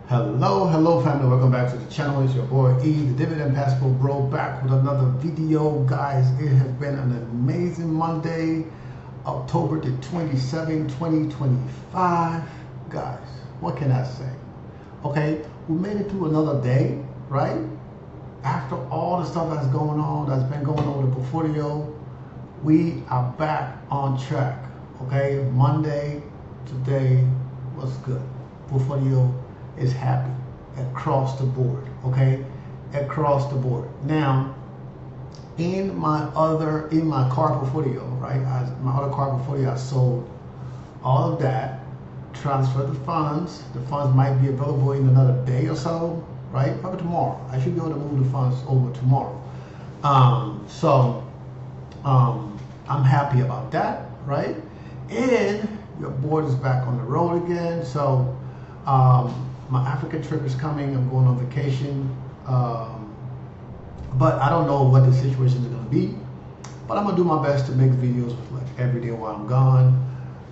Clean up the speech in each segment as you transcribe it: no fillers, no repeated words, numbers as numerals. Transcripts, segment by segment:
Hello family, welcome back to the channel. It's your boy E, the Dividend Passport Bro, back with another video. Guys, it has been an amazing Monday, October the 27th, 2025. Guys, what can I say? Okay, we made it through another day, right? After all the stuff that's going on, that's been going on with the portfolio, we are back on track. Okay, Monday today was good. Portfolio is happy across the board. Okay, across the board. Now, in my car portfolio, right? My other car portfolio, I sold all of that, transferred the funds. The funds might be available in another day or so, right? Probably tomorrow. I should be able to move the funds over tomorrow. I'm happy about that, right? And your board is back on the road again. So my African trip is coming. I'm going on vacation. But I don't know what the situation is going to be. But I'm going to do my best to make videos like every day while I'm gone.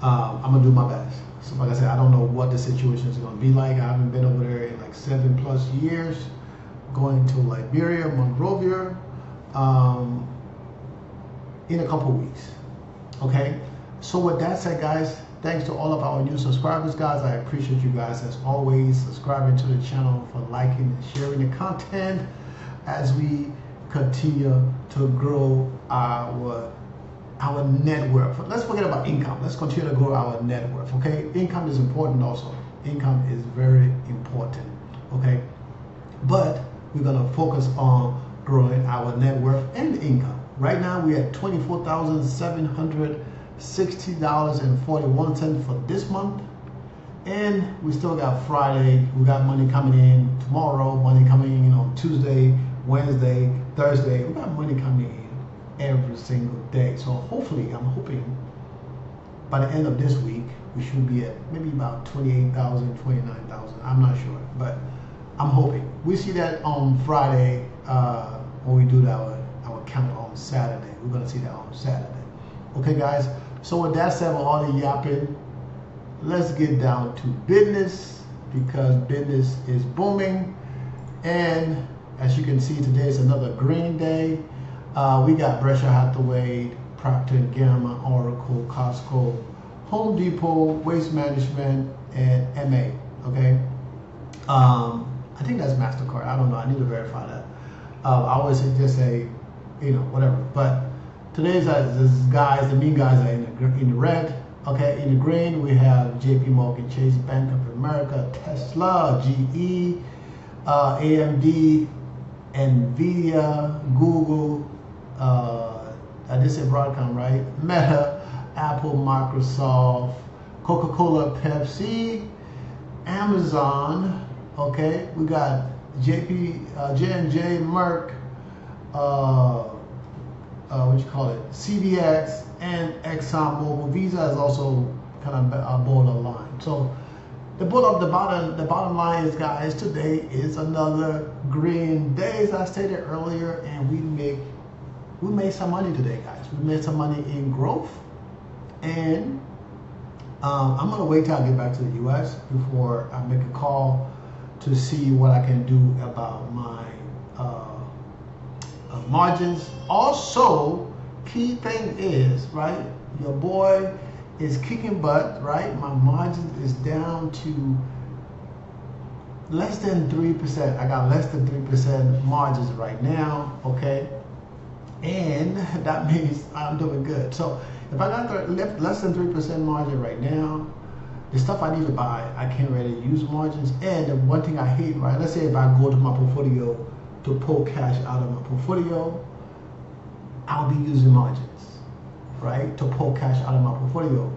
I'm going to do my best. So like I said, I don't know what the situation is going to be like. I haven't been over there in like 7+ years. Going to Liberia, Monrovia, in a couple weeks. Okay? So with that said, guys, thanks to all of our new subscribers, guys. I appreciate you guys as always subscribing to the channel, for liking and sharing the content as we continue to grow our net worth. Let's forget about income. Let's continue to grow our net worth. Okay, income is important also. Income is very important. Okay, but we're gonna focus on growing our net worth and income. Right now we're at $24,760.41 for this month, and we still got Friday. We got money coming in tomorrow, money coming in on Tuesday, Wednesday, Thursday. We got money coming in every single day. So hopefully, I'm hoping by the end of this week we should be at maybe about 28,000, 29,000. I'm not sure, but I'm hoping. We see that on Friday when we do our count on Saturday. We're gonna see that on Saturday. Okay, guys. So with that said, with all the yapping, let's get down to business, because business is booming. And as you can see, today is another green day. We got Berkshire Hathaway, Procter & Gamble, Oracle, Costco, Home Depot, Waste Management, and MA. Okay. I think that's MasterCard. I don't know. I need to verify that. I always just say, whatever. But today's guys, the mean guys are in the red. Okay, in the green we have JP Morgan Chase, Bank of America, Tesla, GE, AMD, Nvidia, Google, I did say Broadcom, right? Meta, Apple, Microsoft, Coca-Cola, Pepsi, Amazon. Okay, we got J&J, Merck, CVX, and ExxonMobil. Visa is also kind of borderline. So the bottom line is, guys, today is another green day, as I stated earlier, and we made some money today, guys. We made some money in growth, and I'm gonna wait till I get back to the U.S. before I make a call to see what I can do about my margins. Also, key thing is, right, your boy is kicking butt, right? My margin is down to less than 3%. I got less than 3% margins right now, okay? And that means I'm doing good. So if I got less than 3% margin right now, the stuff I need to buy, I can't really use margins. And the one thing I hate, right? Let's say if I go to my portfolio to pull cash out of my portfolio, I'll be using margins, right? To pull cash out of my portfolio.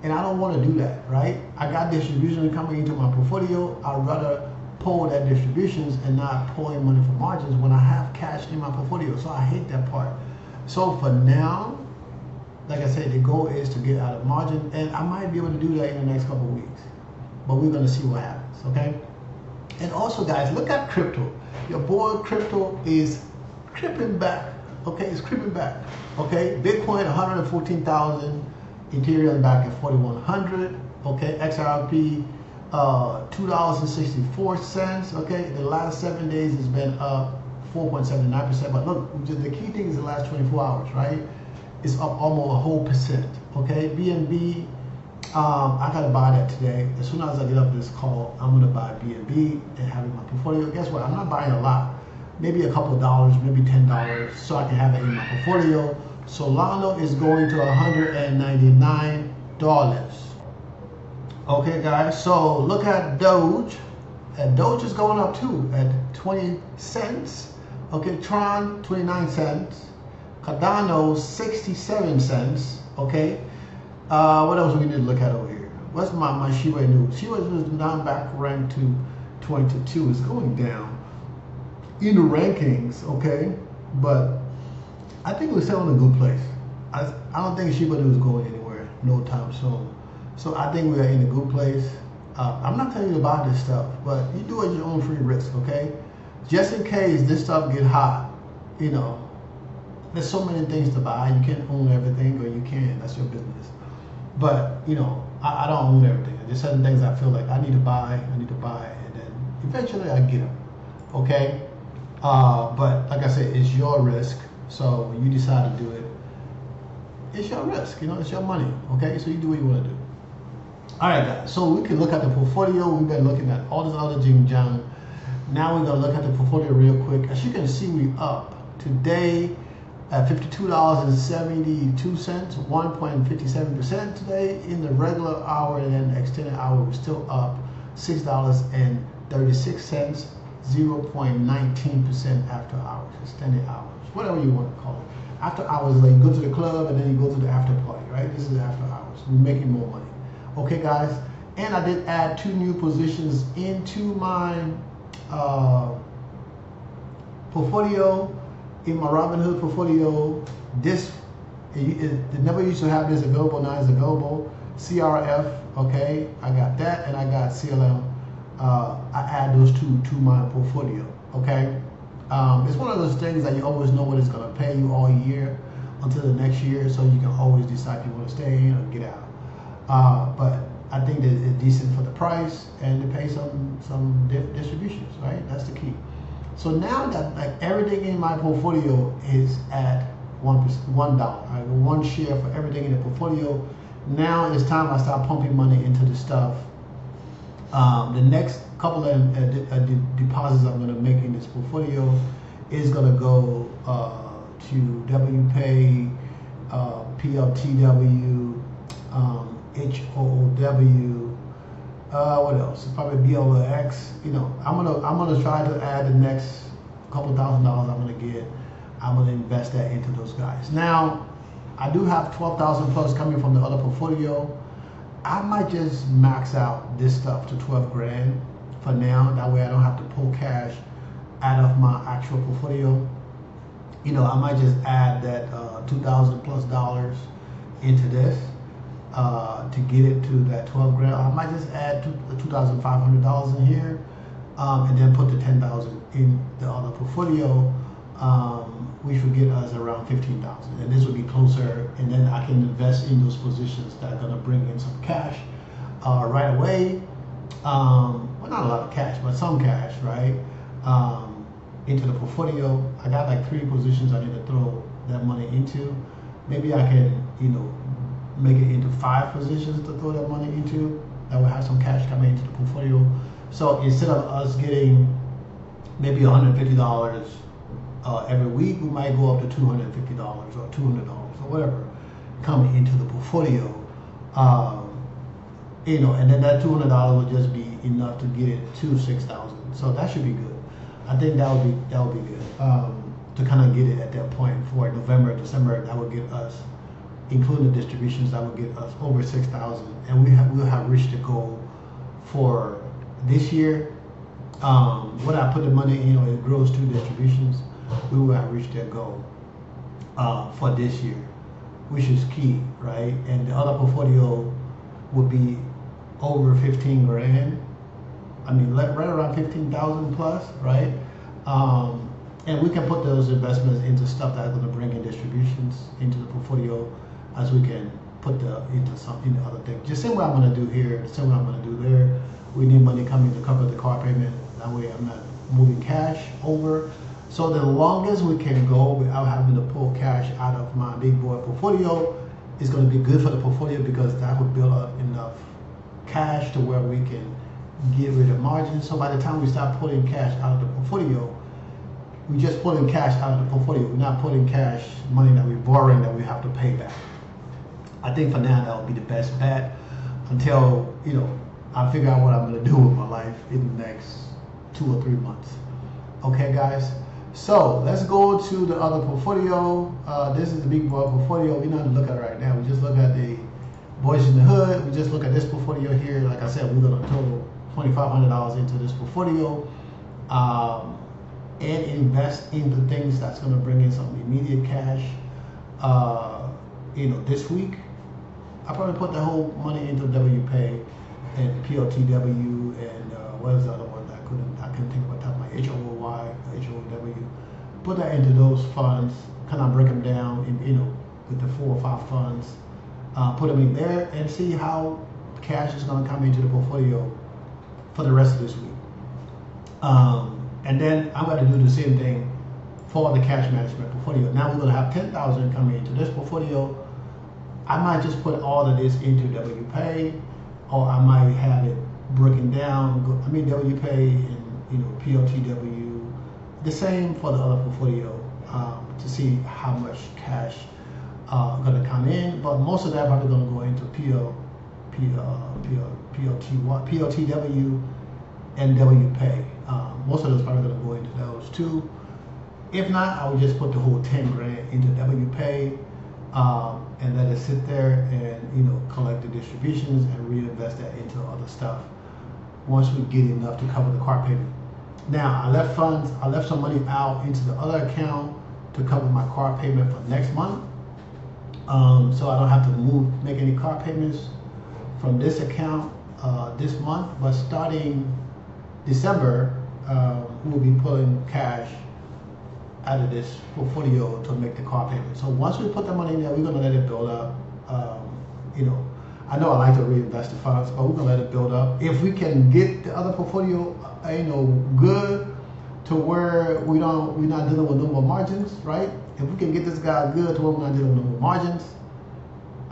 And I don't want to do that, right? I got distribution coming into my portfolio. I'd rather pull that distributions and not pulling money for margins when I have cash in my portfolio. So I hate that part. So for now, like I said, the goal is to get out of margin, and I might be able to do that in the next couple of weeks. But we're going to see what happens, okay? And also, guys, look at crypto. Your boy crypto is creeping back, okay? It's creeping back, okay? Bitcoin, 114,000. Ethereum back at 4,100, okay? XRP, $2.64. Okay, the last 7 days has been up 4.79%. But look, the key thing is the last 24 hours, right? It's up almost a whole percent. Okay, BNB. I gotta buy that today. As soon as I get up this call, I'm gonna buy BNB and have it in my portfolio. Guess what? I'm not buying a lot. Maybe a couple of dollars, maybe $10, so I can have it in my portfolio. Solana is going to $199. Okay, guys. So look at Doge. And Doge is going up too at 20 cents. Okay, Tron 29 cents. Cardano 67 cents. Okay. What else we need to look at over here? What's my Shiba Inu? Shiba Inu is now back ranked to 22. It's going down in the rankings, okay? But I think we're still in a good place. I don't think Shiba Inu is going anywhere no time soon. So I think we're in a good place. I'm not telling you to buy this stuff, but you do it at your own free risk, okay? Just in case this stuff get hot, you know, there's so many things to buy. You can't own everything, or you can. That's your business. But, you know, I don't own everything. There's certain things I feel like I need to buy, and then eventually I get them, okay? But like I said, it's your risk. So when you decide to do it, it's your risk, you know, it's your money, okay? So you do what you want to do. All right, guys, so we can look at the portfolio. We've been looking at all this other jing jang. Now we're gonna look at the portfolio real quick. As you can see, we up today at $52.72, 1.57% today. In the regular hour and then extended hour, we're still up $6.36, 0.19% after hours, extended hours, whatever you want to call it. After hours, like you go to the club and then you go to the after party, right? This is after hours. We're making more money. Okay, guys. And I did add 2 new positions into my portfolio. In my Robinhood portfolio, it never used to have this available. Now it's available. CRF, okay, I got that, and I got CLM. I add those 2 to my portfolio, okay. It's one of those things that you always know what it's going to pay you all year until the next year, so you can always decide if you want to stay in or get out. But I think that it's decent for the price, and to pay some distributions, right? That's the key. So now that like everything in my portfolio is at $1, right? 1 share for everything in the portfolio. Now it's time I start pumping money into the stuff. The next couple of deposits I'm going to make in this portfolio is going to go to WPay, PLTW, HOOW. What else? Probably BLX. You know, I'm gonna try to add the next couple $1,000 I'm gonna get. I'm gonna invest that into those guys. Now, I do have 12,000 plus coming from the other portfolio. I might just max out this stuff to 12 grand for now. That way I don't have to pull cash out of my actual portfolio. You know, I might just add that $2,000 plus into this. To get it to that 12 grand, I might just add $2,500 in here, and then put the 10,000 in the other portfolio, which would get us around 15,000, and this would be closer. And then I can invest in those positions that are going to bring in some cash right away. Well, not a lot of cash, but some cash, right? Into the portfolio. I got like 3 positions I need to throw that money into. Maybe I can, you know, make it into 5 positions to throw that money into. That will have some cash coming into the portfolio. So instead of us getting maybe $150 every week, we might go up to $250 or $200 or whatever coming into the portfolio. You know, and then that $200 would just be enough to get it to 6,000. So that should be good. I think that would be good to kind of get it at that point for November, December. That would get us, including the distributions, that would get us over 6,000, and we'll have reached the goal for this year. When I put the money in, you know, it grows 2 distributions. We will have reached that goal for this year, which is key, right? And the other portfolio would be over 15 grand. I mean, right around 15,000 plus, right? And we can put those investments into stuff that's going to bring in distributions into the portfolio as we can put into something, the other thing. Just same way I'm gonna do here, same way I'm gonna do there. We need money coming to cover the car payment. That way I'm not moving cash over. So the longest we can go without having to pull cash out of my big boy portfolio is going to be good for the portfolio, because that would build up enough cash to where we can get rid of margins. So by the time we start pulling cash out of the portfolio, we're just pulling cash out of the portfolio. We're not pulling cash, money that we're borrowing that we have to pay back. I think for now that would be the best bet until, I figure out what I'm going to do with my life in the next 2 or 3 months. Okay, guys? So let's go to the other portfolio. This is the big boy portfolio. We don't look at it right now. We just look at the boys in the hood. We just look at this portfolio here. Like I said, we're going to total $2,500 into this portfolio and invest into things that's going to bring in some immediate cash. This week, I probably put the whole money into WPay and POTW and what is the other one that I couldn't think of the top of my HOOY, HOW. Put that into those funds, kind of break them down in, with the 4 or 5 funds, put them in there and see how cash is going to come into the portfolio for the rest of this week. And then I'm going to do the same thing for the cash management portfolio. Now we're going to have $10,000 coming into this portfolio. I might just put all of this into WPay, or I might have it broken down. WPay and POTW, the same for the other portfolio, to see how much cash going to come in. But most of that probably going to go into POTW and WPay. Most of those probably going to go into those too. If not, I would just put the whole 10 grand into WPay and let it sit there and collect the distributions and reinvest that into other stuff once we get enough to cover the car payment. Now I left some money out into the other account to cover my car payment for next month, so I don't have to make any car payments from this account this month. But starting December, we'll be pulling cash out of this portfolio to make the car payment. So once we put the money in there, we're going to let it build up. I know I like to reinvest the funds, but we're going to let it build up. If we can get the other portfolio, good to where we're not dealing with no more margins, right? If we can get this guy good to where we're not dealing with no more margins,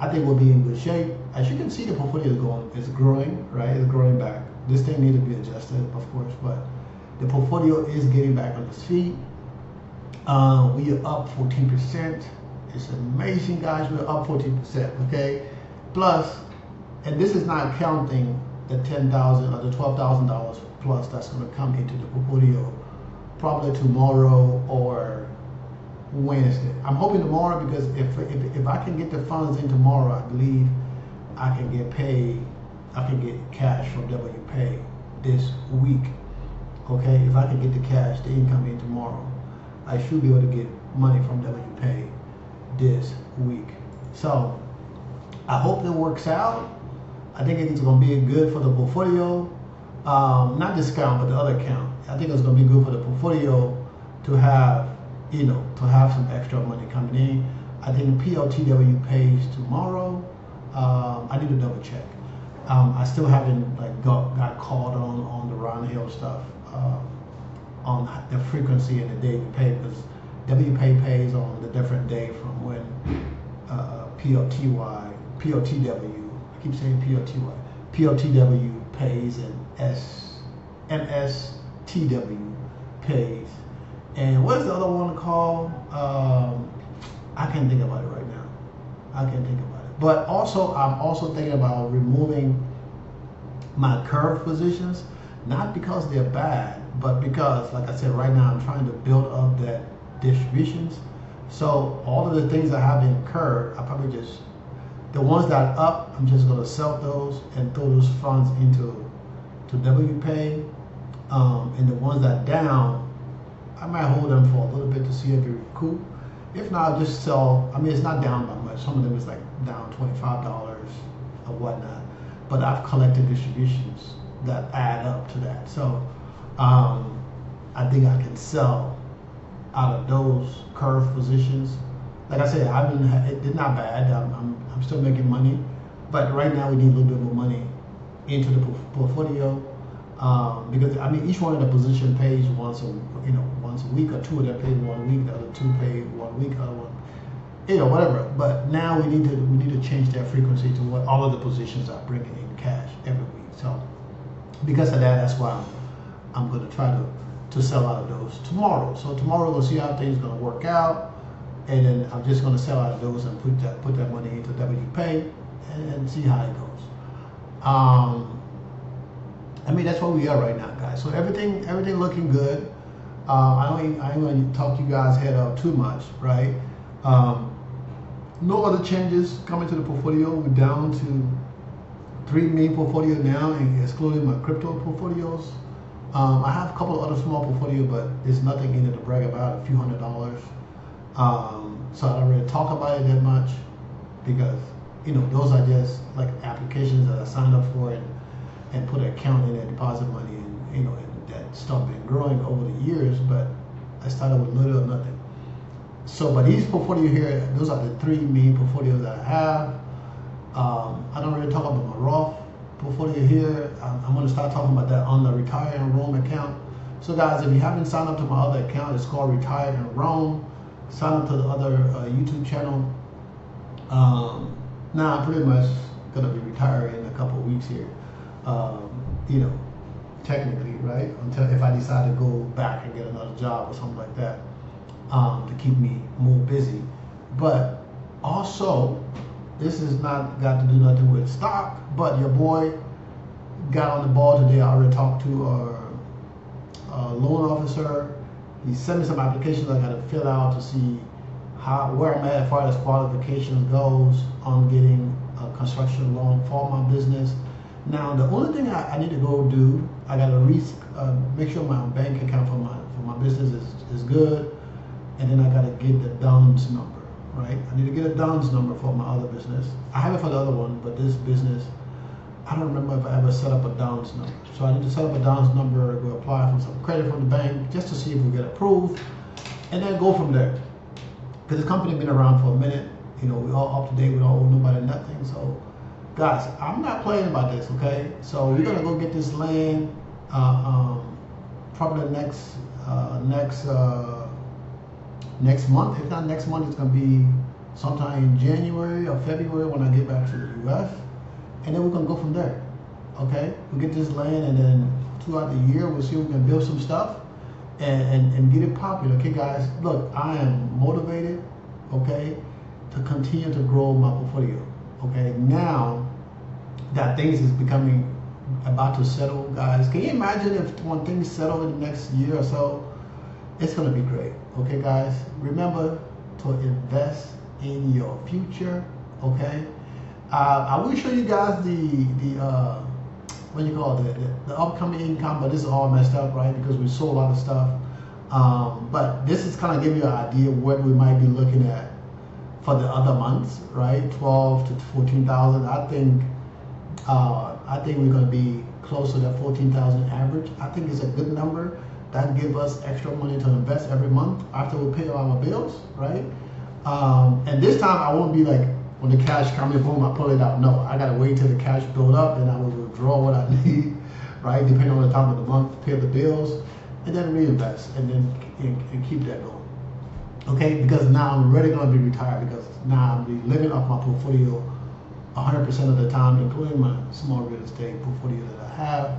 I think we'll be in good shape. As you can see, the portfolio is growing, right? It's growing back. This thing needs to be adjusted, of course, but the portfolio is getting back on its feet. We are up 14%. It's amazing, guys. We're up 14%. Okay, plus, and this is not counting the $10,000 or the $12,000 plus that's going to come into the portfolio probably tomorrow or Wednesday. I'm hoping tomorrow, because if I can get the funds in tomorrow, I believe I can get paid. I can get cash from WPay this week. Okay, if I can get the cash, the income in tomorrow, I should be able to get money from WPay this week. So I hope it works out. I think it's going to be good for the portfolio. Not this account, but the other account. I think it's going to be good for the portfolio to have, to have some extra money coming in. I think POTW pays tomorrow. I need to double check. I still haven't got called on the Ron Hill stuff, on the frequency and the day we pay, because WPay pays on the different day from when POTW, I keep saying POTW pays, and MSTW pays. And what is the other one called? I can't think about it right now. I can't think about it. But also, I'm also thinking about removing my curve positions, not because they're bad, but because, like I said, right now I'm trying to build up that distributions. So all of the things I have in curve, I probably just, the ones that are up, I'm just going to sell those and throw those funds into WPay. And the ones that are down, I might hold them for a little bit to see if they recoup. If not, I'll just sell. It's not down by much. Some of them is like down $25 or whatnot. But I've collected distributions that add up to that. So I think I can sell out of those curve positions. Like I said, it's not bad. I'm I'm still making money, but right now we need a little bit more money into the portfolio, because I mean each one of the position pays once a week, or two of them pay 1 week, the other two pay 1 week, other one, whatever. But now we need to change that frequency to what all of the positions are bringing in cash every week. So because of that, that's why I'm going to try to sell out of those tomorrow. So tomorrow we'll see how things are going to work out, and then I'm just going to sell out of those and put that money into WPay and see how it goes. I mean that's where we are right now, guys. So everything looking good. I ain't going to talk to you guys head up too much, right? No other changes coming to the portfolio. We're down to 3 main portfolio now, excluding my crypto portfolios. I have a couple of other small portfolios, but there's nothing in it to brag about, a few $100s. So I don't really talk about it that much, because those are just like applications that I signed up for and put an account in and deposit money, and and that stuff been growing over the years, but I started with little or nothing. So, but these portfolios here, those are the 3 main portfolios that I have. I don't really talk about my Roth portfolio here. I'm going to start talking about that on the Retire and Roam account. So guys, if you haven't signed up to my other account, it's called Retire and Roam. Sign up to the other YouTube channel. Now I'm pretty much going to be retiring in a couple of weeks here. Technically, right? Until if I decide to go back and get another job or something like that, to keep me more busy. But also, this has not got to do nothing with stock, but your boy got on the ball today. I already talked to a loan officer. He sent me some applications I got to fill out to see where I'm at as far as qualifications goes on getting a construction loan for my business. Now, the only thing I need to go do, I got to make sure my bank account for my business is good, and then I got to get the DUNS number, right? I need to get a DUNS number for my other business. I have it for the other one, but this business, I don't remember if I ever set up a DUNS number. So I need to set up a DUNS number, go apply for some credit from the bank, just to see if we get approved, and then go from there. Because this company been around for a minute, we all up to date, we don't owe nobody nothing. So guys, I'm not playing about this, okay? So we're gonna go get this land, probably next month. If not next month, it's gonna be sometime in January or February when I get back to the US, and then we're gonna go from there. Okay, we get this land, and then throughout the year we'll see if we can build some stuff and get it popular. Okay, guys, look, I am motivated, okay, to continue to grow my portfolio. Okay, now that things is about to settle, guys, can you imagine when things settle in the next year or so? It's gonna be great. Okay, guys, remember to invest in your future. Okay, I will show you guys the what do you call it, the upcoming income, but this is all messed up, right? Because we sold a lot of stuff. But this is kind of give you an idea of what we might be looking at for the other months, right? 12 to 14,000. I think we're going to be close to that 14,000 average. I think it's a good number. That give us extra money to invest every month after we pay all our bills, right? And this time I won't be like, when the cash comes in, boom, I pull it out. No, I gotta wait till the cash build up, and I will withdraw what I need, right? Depending on the time of the month, pay the bills, and then reinvest, and then and keep that going. Okay, because now I'm really gonna be retired, because now I'm living off my portfolio 100% of the time, including my small real estate portfolio that I have.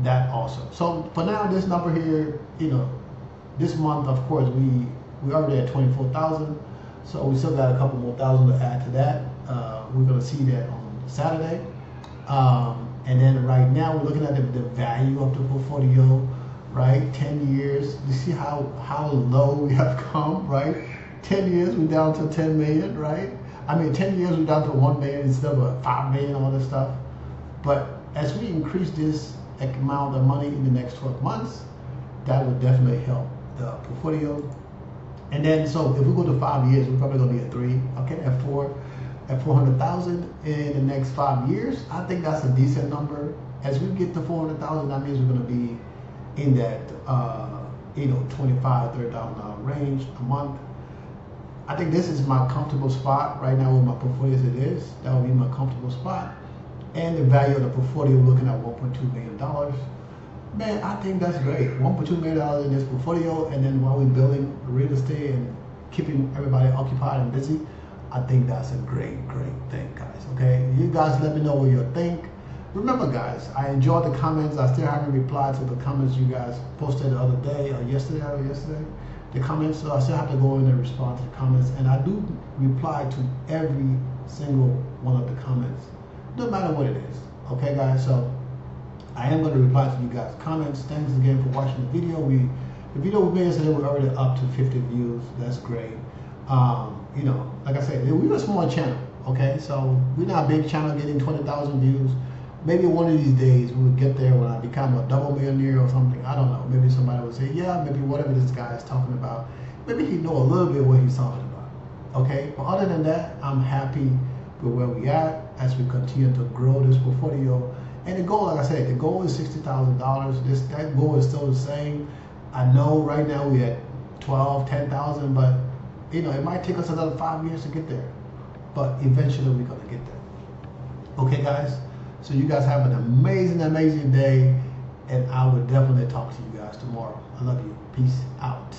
That also. So for now, this number here, this month, of course, we already at 24,000. So we still got a couple more thousand to add to that. We're going to see that on Saturday. And then right now we're looking at the value of the portfolio, right? 10 years. You see how low we have come, right? 10 years we're down to 10 million, right? I mean, 10 years we're down to 1 million instead of 5 million, all this stuff. But as we increase this amount of money in the next 12 months, that would definitely help the portfolio. And then, so if we go to 5 years, we're probably gonna be at 3, okay, at 400,000 in the next 5 years. I think that's a decent number. As we get to 400,000, that means we're gonna be in that, $25,000, $30,000 range a month. I think this is my comfortable spot right now with my portfolio as it is. That will be my comfortable spot. And the value of the portfolio, looking at $1.2 million. Man, I think that's great. $1.2 million in this portfolio, and then while we're building real estate and keeping everybody occupied and busy, I think that's a great thing, guys. Okay, you guys let me know what you think. Remember, guys, I enjoyed the comments. I still haven't replied to the comments you guys posted the other day or yesterday, the comments. So I still have to go in and respond to the comments, and I do reply to every single one of the comments, no matter what it is. Okay, guys. So I am going to reply to you guys' comments. Thanks again for watching the video. The video we made yesterday, we're already up to 50 views. That's great. You know, like I said, we're a small channel. Okay, so we're not a big channel getting 20,000 views. Maybe one of these days we will get there when I become a double millionaire or something. I don't know. Maybe somebody will say, yeah, maybe whatever this guy is talking about, maybe he know a little bit what he's talking about. Okay, but other than that, I'm happy with where we at as we continue to grow this portfolio. And the goal, like I said, the goal is $60,000. That goal is still the same. I know right now we're at 12, 10,000, but you know, it might take us another 5 years to get there. But eventually we're gonna get there. Okay, guys. So you guys have an amazing day, and I will definitely talk to you guys tomorrow. I love you. Peace out.